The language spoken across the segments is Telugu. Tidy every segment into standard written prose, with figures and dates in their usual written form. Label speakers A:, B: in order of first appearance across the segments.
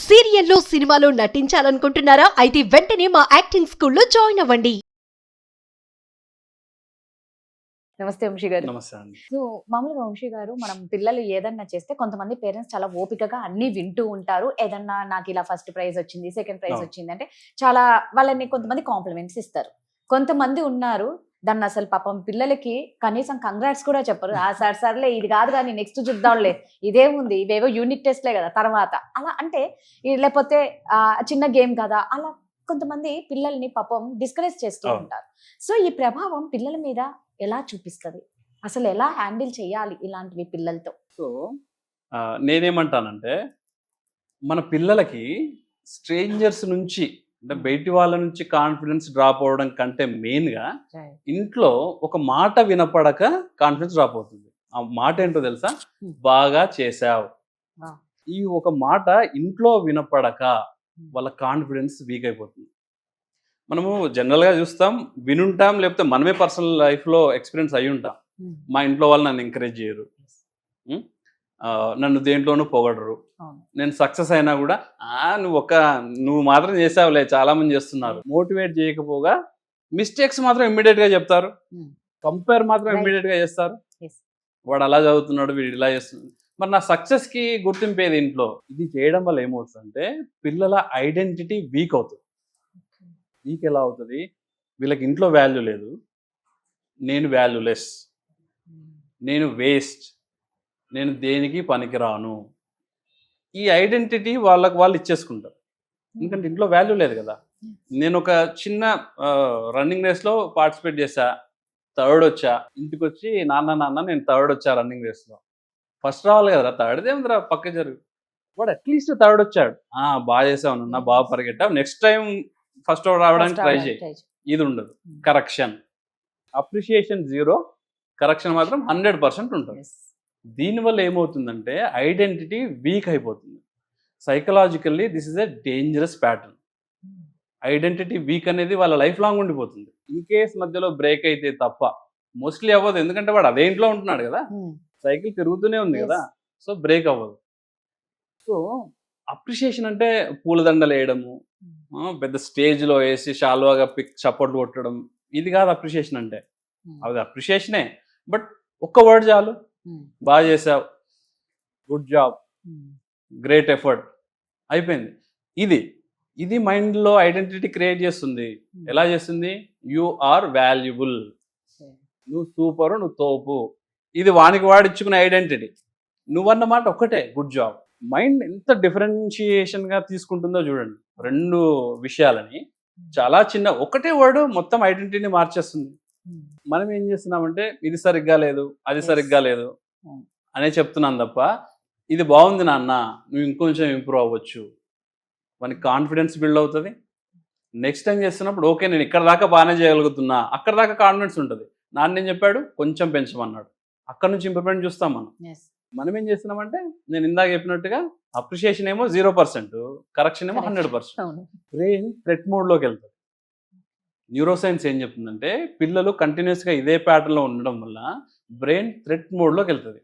A: సీరియల్లో సినిమాలో నటించాలనుకుంటున్నారా? అయితే వెంటనే మా యాక్టింగ్ స్కూల్లో జాయిన్ అవ్వండి.
B: నమస్తే వంశీ గారు.
C: నమస్తే అండి.
B: సో మామూలుగా వంశీ గారు, మనం పిల్లలు ఏదన్నా చేస్తే కొంతమంది పేరెంట్స్ చాలా ఓపికగా అన్ని వింటూ ఉంటారు. ఏదన్నా నాకు ఇలా ఫస్ట్ ప్రైజ్ వచ్చింది, సెకండ్ ప్రైజ్
C: అవును.
B: వచ్చింది అంటే చాలా వాళ్ళని కొంతమంది కాంప్లిమెంట్స్ ఇస్తారు. కొంతమంది ఉన్నారు దాన్ని అసలు పాపం పిల్లలకి కనీసం కంగ్రాట్స్ కూడా చెప్పరు. ఆ సార్ సర్లే ఇది కాదు కానీ నెక్స్ట్ చూద్దాంలే, ఇదేముంది ఇవేవో యూనిట్ టెస్ట్లే కదా తర్వాత అలా అంటే లేకపోతే చిన్న గేమ్ కదా అలా కొంతమంది పిల్లల్ని పాపం డిస్కరేజ్ చేస్తూ
C: అవును.
B: ఉంటారు. సో ఈ ప్రభావం పిల్లల మీద ఎలా చూపిస్తుంది? అసలు ఎలా హ్యాండిల్ చేయాలి ఇలాంటివి పిల్లలతో?
C: సో నేనేమంటానంటే మన పిల్లలకి స్ట్రేంజర్స్ నుంచి అంటే బయటి వాళ్ళ నుంచి కాన్ఫిడెన్స్ డ్రాప్ అవడం కంటే మెయిన్గా ఇంట్లో ఒక మాట వినపడక కాన్ఫిడెన్స్ డ్రాప్ అవుతుంది. ఆ మాట ఏంటో తెలుసా? బాగా చేసావు.
B: Wow.
C: ఈ ఒక మాట ఇంట్లో వినపడక వాళ్ళ కాన్ఫిడెన్స్ వీక్ అయిపోతుంది. మనము జనరల్గా చూస్తాం, వినుంటాం, లేకపోతే మనమే పర్సనల్ లైఫ్లో ఎక్స్పీరియన్స్ అయి ఉంటాం. మా ఇంట్లో వాళ్ళు నన్ను ఎంకరేజ్ చేయరు, నన్ను దేంట్లోనూ పొగడరు. నేను సక్సెస్ అయినా కూడా నువ్వు మాత్రం చేసావులే, చాలా మంది చేస్తున్నారు. మోటివేట్ చేయకపోగా మిస్టేక్స్ మాత్రం ఇమ్మీడియట్ గా చెప్తారు, కంపేర్ మాత్రం ఇమ్మీడియట్ గా చేస్తారు. వాడు అలా చదువుతున్నాడు, వీడు ఇలా చేస్తున్నాడు. మరి నా సక్సెస్ కి గుర్తింపేది ఇంట్లో. ఇది చేయడం వల్ల ఏమవుతుందంటే పిల్లల ఐడెంటిటీ వీక్ అవుతుంది. వీక్ ఎలా అవుతుంది? వీళ్ళకి ఇంట్లో వాల్యూ లేదు, నేను వాల్యూలెస్, నేను వేస్ట్, నేను దేనికి పనికిరాను, ఈ ఐడెంటిటీ వాళ్ళకి వాళ్ళు ఇచ్చేసుకుంటారు. ఎందుకంటే ఇంట్లో వాల్యూ లేదు కదా. నేను ఒక చిన్న రన్నింగ్ రేస్లో పార్టిసిపేట్ చేశా, థర్డ్ వచ్చా. ఇంటికి వచ్చి నాన్న నేను థర్డ్ వచ్చా రన్నింగ్ రేస్లో. ఫస్ట్ రావాలి కదా, థర్డ్ ఏమిరా పక్క జరుగు. వాడు అట్లీస్ట్ థర్డ్ వచ్చాడు, బాగా చేసావు నాన్న, బాగా పరిగెట్టావు, నెక్స్ట్ టైం ఫస్ట్ రావడానికి ట్రై చేయి. ఇది ఉండదు. కరెక్షన్, అప్రిషియేషన్ 0, కరెక్షన్ మాత్రం 100% ఉంటుంది. దీనివల్ల ఏమవుతుందంటే ఐడెంటిటీ వీక్ అయిపోతుంది. Psychologically this is a dangerous pattern. Identity week అనేది వాళ్ళ లైఫ్ లాంగ్ ఉండిపోతుంది. ఇన్ కేస్ మధ్యలో బ్రేక్ అయితే తప్ప మోస్ట్లీ అవ్వదు, ఎందుకంటే వాడు అదే ఇంట్లో ఉంటున్నాడు కదా, సైకిల్ తిరుగుతూనే ఉంది కదా, సో బ్రేక్ అవ్వదు. సో అప్రిషియేషన్ అంటే పూలదండలు వేయడము, పెద్ద స్టేజ్లో వేసి షాల్వాగా చప్పట్లు కొట్టడం, ఇది కాదు అప్రిషియేషన్ అంటే. అది అప్రిషియేషనే, బట్ ఒక్క వర్డ్ చాలు, బాగా చేసావు, గుడ్ జాబ్, గ్రేట్ ఎఫర్ట్, అయిపోయింది. ఇది మైండ్లో ఐడెంటిటీ క్రియేట్ చేస్తుంది. ఎలా చేస్తుంది? యు ఆర్ వాల్యుబుల్, నువ్వు సూపరు, నువ్వు తోపు. ఇది వానికి వాడిచ్చుకునే ఐడెంటిటీ. నువ్వన్నమాట ఒక్కటే, గుడ్ జాబ్. మైండ్ ఎంత డిఫరెన్షియేషన్గా తీసుకుంటుందో చూడండి రెండు విషయాలని. చాలా చిన్న ఒకటే వర్డ్ మొత్తం ఐడెంటిటీని మార్చేస్తుంది. మనం ఏం చేస్తున్నామంటే ఇది సరిగ్గా లేదు, అది సరిగ్గా లేదు అనే చెప్తున్నాం తప్ప ఇది బాగుంది నాన్న, నువ్వు ఇంకొంచెం ఇంప్రూవ్ అవ్వచ్చు, మనకి కాన్ఫిడెన్స్ బిల్డ్ అవుతుంది. నెక్స్ట్ టైం చేస్తున్నప్పుడు ఓకే నేను ఇక్కడ దాకా బాగానే చేయగలుగుతున్నా, అక్కడ దాకా కాన్ఫిడెన్స్ ఉంటుంది. నాన్న ఏం చెప్పాడు, కొంచెం పెంచమన్నాడు, అక్కడ నుంచి ఇంప్రూవ్మెంట్ చూస్తాం మనం ఏం చేస్తున్నామంటే నేను ఇందాక చెప్పినట్టుగా అప్రిషియేషన్ ఏమో 0%, కరెక్షన్ ఏమో 100%. బ్రెయిన్ థ్రెట్ మోడ్లోకి వెళ్తుంది. న్యూరోసైన్స్ ఏం చెప్తుందంటే పిల్లలు కంటిన్యూస్గా ఇదే ప్యాటర్న్లో ఉండడం వల్ల బ్రెయిన్ థ్రెట్ మోడ్లోకి వెళ్తుంది.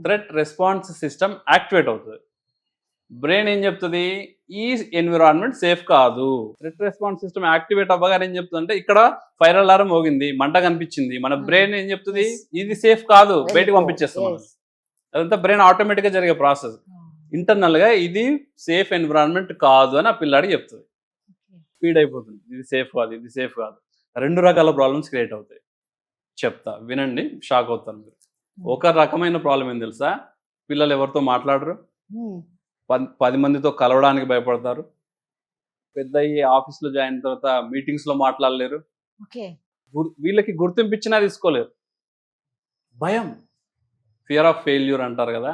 C: థ్రెట్ రెస్పాన్స్ సిస్టమ్ యాక్టివేట్ అవుతుంది. బ్రెయిన్ ఏం చెప్తుంది, ఈ ఎన్విరాన్మెంట్ సేఫ్ కాదు. థ్రెట్ రెస్పాన్స్ సిస్టమ్ యాక్టివేట్ అవ్వగానే ఏం చెప్తుంది అంటే ఇక్కడ ఫైర్ అలారం మోగింది, మంట కనిపించింది, మన బ్రెయిన్ ఏం చెప్తుంది, ఇది సేఫ్ కాదు, బయటకు పంపించేస్తాం మనం. అదంతా బ్రెయిన్ ఆటోమేటిక్గా జరిగే ప్రాసెస్. ఇంటర్నల్గా ఇది సేఫ్ ఎన్విరాన్మెంట్ కాదు అని ఆ పిల్లాడికి చెప్తుంది. స్పీడ్ అయిపోతుంది, ఇది సేఫ్ కాదు, ఇది సేఫ్ కాదు. 2 రకాల ప్రాబ్లమ్స్ క్రియేట్ అవుతాయి. చెప్తా వినండి, షాక్ అవుతారు మీరు. ఒక రకమైన ప్రాబ్లం ఏం తెలుసా? పిల్లలు ఎవరితో మాట్లాడరు, 10 మందితో కలవడానికి భయపడతారు, పెద్ద ఆఫీస్లో జాయిన్ అయిన తర్వాత మీటింగ్స్లో మాట్లాడలేరు, వీళ్ళకి గుర్తింపించినా తీసుకోలేరు. భయం, ఫియర్ ఆఫ్ ఫెయిల్యూర్ అంటారు కదా,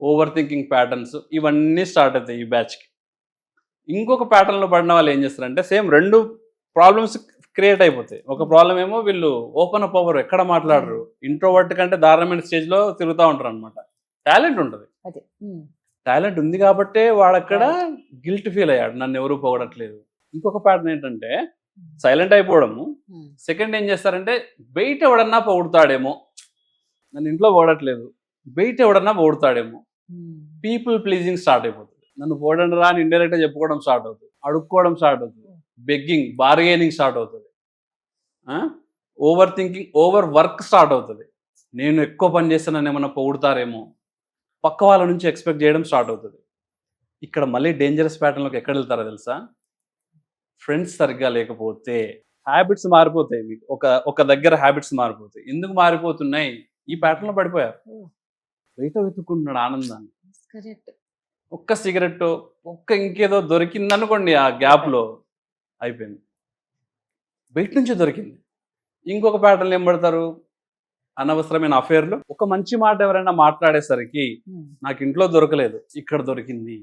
C: ఓవర్ థింకింగ్ ప్యాటర్న్స్, ఇవన్నీ స్టార్ట్ అవుతాయి ఈ బ్యాచ్కి. ఇంకొక ప్యాటర్న్లో పడిన వాళ్ళు ఏం చేస్తారంటే సేమ్ 2 ప్రాబ్లమ్స్ క్రియేట్ అయిపోతాయి. ఒక ప్రాబ్లం ఏమో వీళ్ళు ఓపెన్ అప్ అవ్వరు, ఎక్కడ మాట్లాడరు, ఇంట్రోవర్ట్ కంటే దారుణమైన స్టేజ్లో తిరుగుతూ ఉంటారు అనమాట. టాలెంట్ ఉంటుంది, టాలెంట్ ఉంది కాబట్టే వాడక్కడ గిల్ట్ ఫీల్ అయ్యాడు, నన్ను ఎవరు పొగడట్లేదు. ఇంకొక ప్యాటర్న్ ఏంటంటే సైలెంట్ అయిపోవడము. సెకండ్ ఏం చేస్తారంటే బయట ఎవడన్నా పొగుడతాడేమో, నన్ను ఇంట్లో పొగడట్లేదు, బయట ఎవడన్నా పొగుడతాడేమో, పీపుల్ ప్లీజింగ్ స్టార్ట్ అయిపోతుంది. నన్ను పోడండి రా అని ఇండైరెక్ట్ గా చెప్పుకోవడం స్టార్ట్ అవుతుంది, అడుక్కోవడం స్టార్ట్ అవుతుంది, బెగ్గింగ్, బార్గెనింగ్ స్టార్ట్ అవుతుంది, over thinking, over work start అవుతుంది. నేను ఎక్కువ పని చేస్తానని ఏమన్నా పొగుడతారేమో, పక్క వాళ్ళ నుంచి ఎక్స్పెక్ట్ చేయడం స్టార్ట్ అవుతుంది. ఇక్కడ మళ్ళీ డేంజరస్ ప్యాటర్న్లోకి ఎక్కడ వెళ్తారో తెలుసా? ఫ్రెండ్స్ సరిగ్గా లేకపోతే హ్యాబిట్స్ మారిపోతాయి. మీకు ఒక దగ్గర హ్యాబిట్స్ మారిపోతాయి. ఎందుకు మారిపోతున్నాయి? ఈ ప్యాటర్న్లో పడిపోయారు. బయట వెతుక్కుంటున్నాడు ఆనందాన్ని.
B: కరెక్ట్.
C: ఒక్క సిగరెట్, ఒక్క ఇంకేదో దొరికిందనుకోండి, ఆ గ్యాప్లో అయిపోయింది. బయట నుంచి దొరికింది. ఇంకొక ప్యాటర్న్ ఏం పడతారు? అనవసరమైన అఫేర్లు. ఒక మంచి మాట ఎవరైనా మాట్లాడేసరికి నాకు ఇంట్లో దొరకలేదు, ఇక్కడ దొరికింది,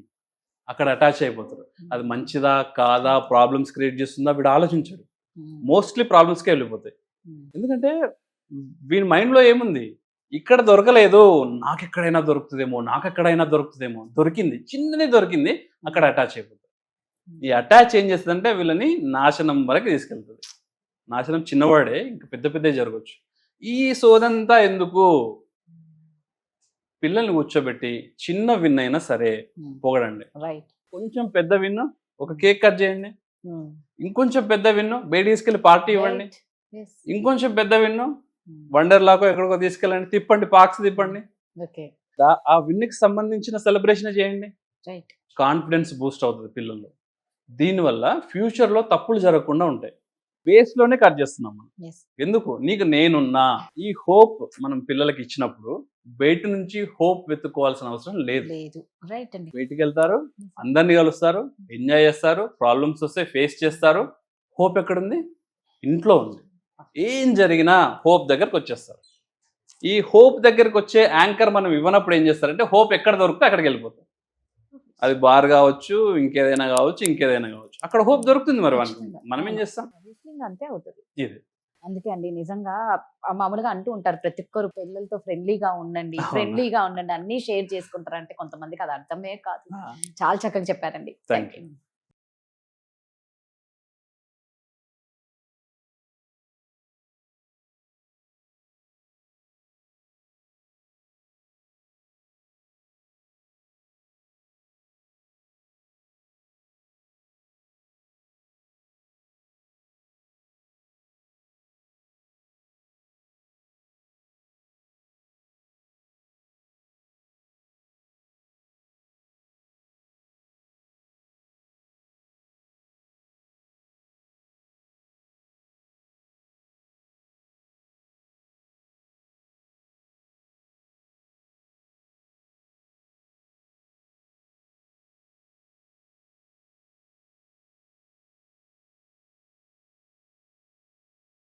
C: అక్కడ అటాచ్ అయిపోతారు. అది మంచిదా కాదా, ప్రాబ్లమ్స్ క్రియేట్ చేస్తుందా, వీడు ఆలోచించాడు. మోస్ట్లీ ప్రాబ్లమ్స్కే వెళ్ళిపోతాయి. ఎందుకంటే వీడి మైండ్లో ఏముంది? ఇక్కడ దొరకలేదు, నాకెక్కడైనా దొరుకుతుందేమో, దొరికింది, చిన్నది దొరికింది, అక్కడ అటాచ్ అయిపోతుంది. ఈ అటాచ్ ఏం చేస్తుందంటే వీళ్ళని నాశనం వరకు తీసుకెళ్తుంది. నాశనం చిన్నవాడే, ఇంకా పెద్ద పెద్ద జరగవచ్చు. ఈ సోదంతా ఎందుకు? పిల్లల్ని కూర్చోబెట్టి చిన్న విన్ అయినా సరే పొగడండి. కొంచెం పెద్ద విన్ను ఒక కేక్ కట్ చేయండి, ఇంకొంచెం పెద్ద విన్ను బయట తీసుకెళ్ళి పార్టీ ఇవ్వండి, ఇంకొంచెం పెద్ద విన్ను వండర్లాకో ఎక్కడికో తీసుకెళ్ళండి, తిప్పండి, పార్క్స్ తిప్పండి. ఆ విన్కి సంబంధించిన సెలబ్రేషన్ చేయండి. కాన్ఫిడెన్స్ బూస్ట్ అవుతుంది పిల్లల్లో. దీనివల్ల ఫ్యూచర్లో తప్పులు జరగకుండా ఉంటాయి. బేస్లోనే కట్ చేస్తున్నాం మనం. ఎందుకు? నీకు నేనున్నా. ఈ హోప్ మనం పిల్లలకి ఇచ్చినప్పుడు బయట నుంచి హోప్ వెతుక్కోవాల్సిన అవసరం లేదు. బయటికి వెళ్తారు, అందరినీ కలుస్తారు, ఎంజాయ్ చేస్తారు, ప్రాబ్లమ్స్ వస్తే ఫేస్ చేస్తారు. హోప్ ఎక్కడుంది? ఇంట్లో ఉంది. ఏం జరిగినా హోప్ దగ్గరకు వచ్చేస్తారు. ఈ హోప్ దగ్గరకు వచ్చే యాంకర్ మనం ఇవ్వనప్పుడు ఏం చేస్తారంటే హోప్ ఎక్కడ దొరికితే అక్కడికి వెళ్ళిపోతారు. అది బార్ కావచ్చు, ఇంకేదైనా కావచ్చు. అక్కడ హోప్ దొరుకుతుంది. మరి మనం ఏం చేస్తాం?
B: అంతే అవుతుంది
C: ఇది.
B: అందుకే అండి నిజంగా మామూలుగా అంటూ ఉంటారు, ప్రతి ఒక్కరు పిల్లలతో ఫ్రెండ్లీగా ఉండండి, అన్ని షేర్ చేసుకుంటారు. అంటే కొంతమందికి అది అర్థమే కాదు. చాలా చక్కగా చెప్పారండి.
C: Thank you.